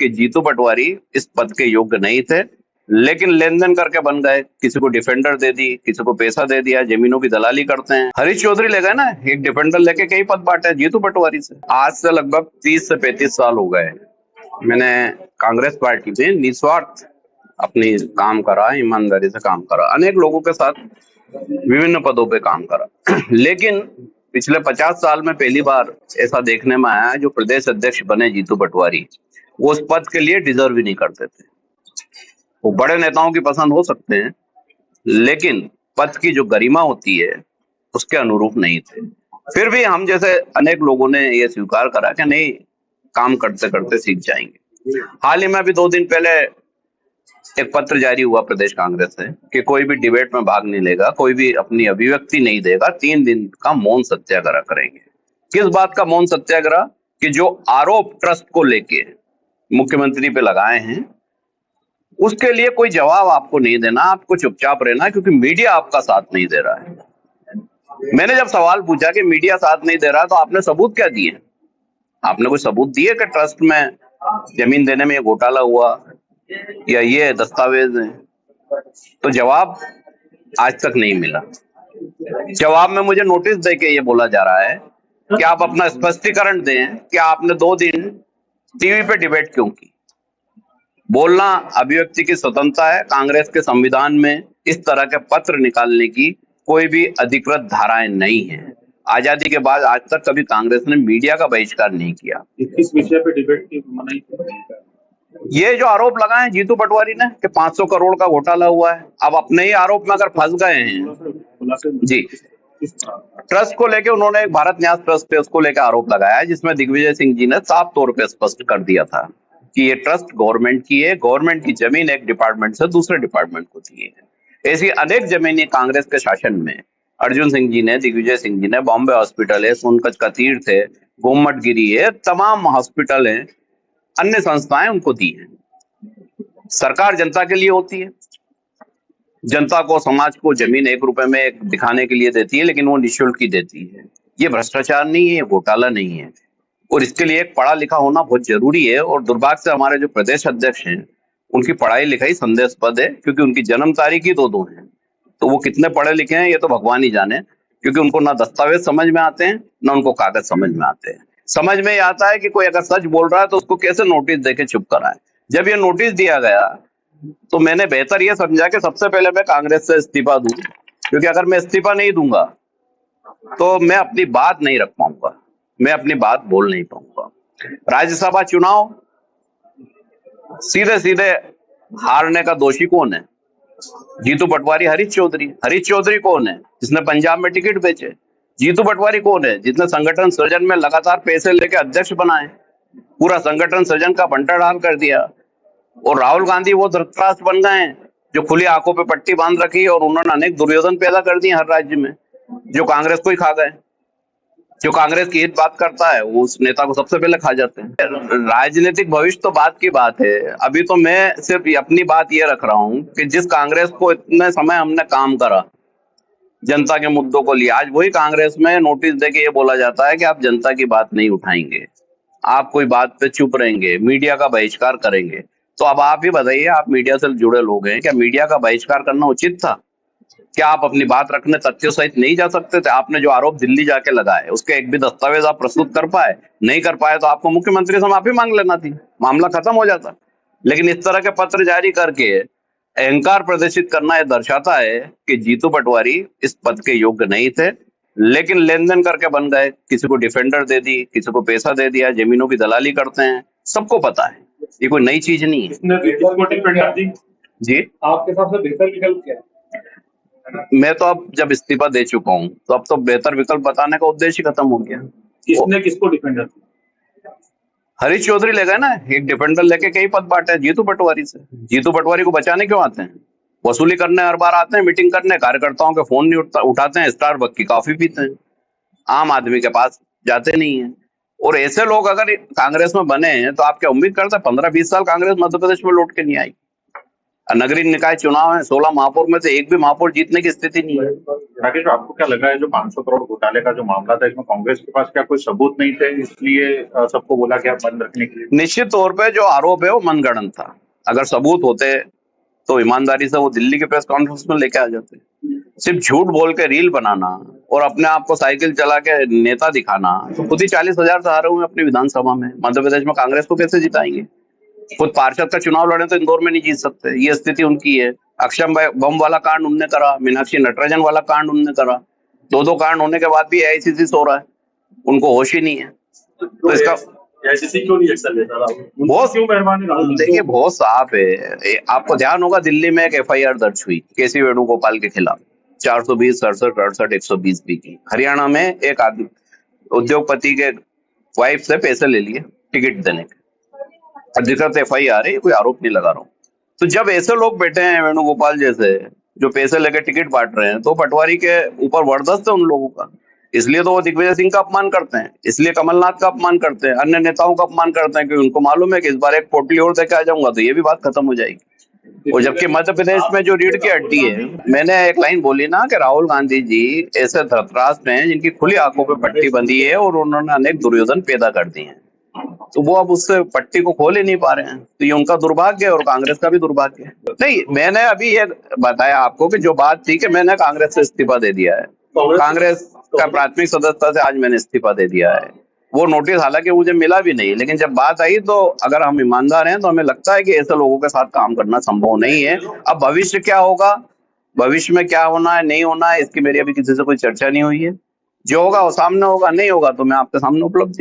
कि जीतू पटवारी इस पद के योग्य नहीं थे, लेकिन लेन देन करके बन गए। किसी को डिफेंडर दे दी, किसी को पैसा दे दिया, जमीनों की दलाली करते हैं। हरीश चौधरी ले गए ना, एक डिफेंडर लेके कई पद बांटे जीतू पटवारी से। आज से लगभग 30 से 35 साल हो गए मैंने कांग्रेस पार्टी में निस्वार्थ अपनी काम करा, ईमानदारी से काम करा, अनेक लोगों के साथ विभिन्न पदों पे काम करा। लेकिन पिछले 50 साल में पहली बार ऐसा देखने में आया जो प्रदेश अध्यक्ष बने जीतू पटवारी, वो उस पद के लिए डिजर्व ही नहीं करते थे। वो बड़े नेताओं की पसंद हो सकते हैं, लेकिन पद की जो गरिमा होती है उसके अनुरूप नहीं थे। फिर भी हम जैसे अनेक लोगों ने ये स्वीकार करा कि नहीं, काम करते करते सीख जाएंगे। हाल ही में अभी 2 दिन पहले एक पत्र जारी हुआ प्रदेश कांग्रेस से कि कोई भी डिबेट में भाग नहीं लेगा, कोई भी अपनी अभिव्यक्ति नहीं देगा, 3 दिन का मौन सत्याग्रह करेंगे। किस बात का मौन सत्याग्रह? कि जो आरोप ट्रस्ट को लेके मुख्यमंत्री पे लगाए हैं उसके लिए कोई जवाब आपको नहीं देना, आपको चुपचाप रहना, क्योंकि मीडिया आपका साथ नहीं दे रहा है। मैंने जब सवाल पूछा कि मीडिया साथ नहीं दे रहा तो आपने सबूत क्या दिए? आपने कोई सबूत दिए कि ट्रस्ट में जमीन देने में ये घोटाला हुआ या ये दस्तावेज है? तो जवाब आज तक नहीं मिला। जवाब में मुझे नोटिस दे के ये बोला जा रहा है कि आप अपना स्पष्टीकरण दें कि आपने 2 दिन टीवी पे डिबेट क्यों की। बोलना अभिव्यक्ति की स्वतंत्रता है। कांग्रेस के संविधान में इस तरह के पत्र निकालने की कोई भी अधिकृत धाराएं नहीं है। आजादी के बाद आज तक कभी कांग्रेस ने मीडिया का बहिष्कार नहीं किया। किस विषय पे डिबेट की मनाही? ये जो आरोप लगाए जीतू पटवारी ने कि 500 करोड़ का घोटाला हुआ है, अब अपने ही आरोप में अगर फंस गए हैं जी। ट्रस्ट को लेके उन्होंने एक भारत न्यास ट्रस्ट है, उसको लेकर आरोप लगाया है, जिसमें दिग्विजय सिंह जी ने साफ तौर पे स्पष्ट कर दिया था कि ये ट्रस्ट गवर्नमेंट की है, गवर्नमेंट की जमीन एक डिपार्टमेंट से दूसरे डिपार्टमेंट को दी है। ऐसी अनेक जमीनें कांग्रेस के शासन में अर्जुन सिंह जी ने, दिग्विजय सिंह जी ने, बॉम्बे हॉस्पिटल है, सोनकच का तीर्थ है, गोमट गिरी है, तमाम हॉस्पिटल है, अन्य संस्थाएं उनको दी है। सरकार जनता के लिए होती है, जनता को, समाज को जमीन 1 रुपए में एक दिखाने के लिए देती है, लेकिन वो निःशुल्क ही देती है। ये भ्रष्टाचार नहीं है, ये घोटाला नहीं है, और इसके लिए एक पढ़ा लिखा होना बहुत जरूरी है। और दुर्भाग्य से हमारे जो प्रदेश अध्यक्ष हैं उनकी पढ़ाई लिखाई संदेहास्पद है, क्योंकि उनकी जन्म तारीख ही 2-2 है। तो वो कितने पढ़े लिखे हैं ये तो भगवान ही जाने, क्योंकि उनको ना दस्तावेज समझ में आते हैं ना उनको कागज समझ में आते हैं। समझ में आता है कि कोई अगर सच बोल रहा है तो उसको कैसे नोटिस देके चुप कराएं। जब ये नोटिस दिया गया तो मैंने बेहतर ये समझा कि सबसे पहले मैं कांग्रेस से इस्तीफा दूं, क्योंकि अगर मैं इस्तीफा नहीं दूंगा तो मैं अपनी बात नहीं रख पाऊंगा, मैं अपनी बात बोल नहीं पाऊंगा। राज्यसभा चुनाव सीधे सीधे हारने का दोषी कौन है? जीतू पटवारी, हरीश चौधरी। हरीश चौधरी कौन है? जिसने पंजाब में टिकट बेचे। जीतू पटवारी कौन है? जिसने संगठन सृजन में लगातार पैसे लेके अध्यक्ष बनाए, पूरा संगठन सृजन का बंटाढाल कर दिया। और राहुल गांधी वो धृतराष्ट्र बन गए हैं जो खुली आंखों पे पट्टी बांध रखी, और उन्होंने अनेक दुर्योधन पैदा कर दिए हर राज्य में, जो कांग्रेस को ही खा गए। जो कांग्रेस की हित बात करता है वो उस नेता को सबसे पहले खा जाते हैं। राजनीतिक भविष्य तो बात की बात है, अभी तो मैं सिर्फ अपनी बात ये रख रहा हूं कि जिस कांग्रेस को इतने समय हमने काम करा जनता के मुद्दों को लिया, आज वही कांग्रेस में नोटिस देके ये बोला जाता है कि आप जनता की बात नहीं उठाएंगे, आप कोई बात पे चुप रहेंगे, मीडिया का बहिष्कार करेंगे। तो अब आप ही बताइए, आप मीडिया से जुड़े लोग हैं, क्या मीडिया का बहिष्कार करना उचित था? क्या आप अपनी बात रखने तथ्यों सहित नहीं जा सकते थे? आपने जो आरोप दिल्ली जाके लगाए उसके एक भी दस्तावेज आप प्रस्तुत कर पाए? नहीं कर पाए तो आपको मुख्यमंत्री से माफी मांग लेना थी, मामला खत्म हो जाता। लेकिन इस तरह के पत्र जारी करके अहंकार प्रदर्शित करना यह दर्शाता है कि जीतू पटवारी इस पद के योग्य नहीं थे, लेकिन लेन देन करके बन गए। किसी को डिफेंडर दे दी, किसी को पैसा दे दिया, जमीनों की दलाली करते हैं, सबको पता है, ये कोई नई चीज नहीं है। जी, आपके हिसाब से बेहतर विकल्प क्या है? मैं तो अब जब इस्तीफा दे चुका हूं तो अब तो बेहतर विकल्प बताने का उद्देश्य ही खत्म हो गया। किसने किसको डिफेंडर? हरीश चौधरी ले गए ना, एक डिफेंडर लेके कई पद बांटे जीतू पटवारी से। जीतू पटवारी को बचाने क्यों आते हैं? वसूली करने हर बार आते हैं, मीटिंग करने, कार्यकर्ताओं के फोन नहीं उठाते हैं, स्टारबक्स की कॉफी पीते हैं, आम आदमी के पास जाते नहीं है। और ऐसे लोग अगर कांग्रेस में बने हैं तो आप क्या उम्मीद करते हैं 15-20 साल कांग्रेस मध्य प्रदेश में लौट के नहीं आई? नगरीय निकाय चुनाव है, 16 महापौर में से एक भी महापौर जीतने की स्थिति नहीं है। राकेश, आपको क्या लगा है जो 500 करोड़ घोटाले का जो मामला था, इसमें कांग्रेस के पास क्या कोई सबूत नहीं थे, इसलिए सबको बोला गया बंद रखने के लिए? निश्चित तौर पे जो आरोप है वो मनगढ़ंत था। अगर सबूत होते तो ईमानदारी से वो दिल्ली के प्रेस कॉन्फ्रेंस में लेके आ जाते। सिर्फ झूठ बोल के रील बनाना और अपने आप को साइकिल चला के नेता दिखाना, तो खुद ही 40,000 से हारे हुए हैं अपनी विधानसभा में। मध्य प्रदेश में कांग्रेस को कैसे जिताएंगे? खुद पार्षद का चुनाव लड़े तो इंदौर में नहीं जीत सकते। ये स्थिति उनकी है। अक्षम बम वाला कांड उनने करा, मीनाक्षी नटराजन वाला कांड उनने करा। दो कांड होने के बाद भी एआईसीसी सो रहा है, उनको होश ही नहीं है। तो इसका एआईसीसी क्यों नहीं एक्शन लेता रहा? बहुत क्यों मेहरबानी राहुल? देखिए बहुत साफ है। आपको ध्यान होगा दिल्ली में एक एफआईआर दर्ज हुई केसी वेणुगोपाल के खिलाफ 420, 67, 68, 120 बी की। हरियाणा में एक आदमी उद्योगपति के वाइफ से पैसे ले लिए टिकट देने के, अधिकृत एफआईआर है, कोई आरोप नहीं लगा रहा हूँ। तो जब ऐसे लोग बैठे हैं वेणुगोपाल जैसे जो पैसे लेके टिकट बांट रहे हैं, तो पटवारी के ऊपर वर्चस्व है उन लोगों का। इसलिए तो वो दिग्विजय सिंह का अपमान करते हैं, इसलिए कमलनाथ का अपमान करते हैं, अन्य नेताओं का अपमान करते हैं, क्योंकि उनको मालूम है कि इस बार एक पोटली और देके आ जाऊंगा तो ये भी बात खत्म हो जाएगी। और जबकि मध्य प्रदेश में जो रीढ़ की हड्डी है, मैंने एक लाइन बोली ना कि राहुल गांधी जी ऐसे धृतराष्ट्र हैं जिनकी खुली आंखों पे पट्टी बंधी है और उन्होंने अनेक दुर्योधन पैदा कर दिए हैं, तो वो अब उससे पट्टी को खोल ही नहीं पा रहे हैं। तो ये उनका दुर्भाग्य है और कांग्रेस का भी दुर्भाग्य है। नहीं, मैंने अभी ये बताया आपको कि जो बात थी कि मैंने कांग्रेस से इस्तीफा दे दिया है, कांग्रेस का प्राथमिक सदस्यता से आज मैंने इस्तीफा दे दिया है। वो नोटिस हालांकि मुझे मिला भी नहीं, लेकिन जब बात आई तो अगर हम ईमानदार हैं तो हमें लगता है कि ऐसे लोगों के साथ काम करना संभव नहीं है। अब भविष्य क्या होगा, भविष्य में क्या होना है नहीं होना है, इसकी मेरी अभी किसी से कोई चर्चा नहीं हुई है। जो होगा वो सामने होगा, नहीं होगा तो मैं आपके सामने उपलब्ध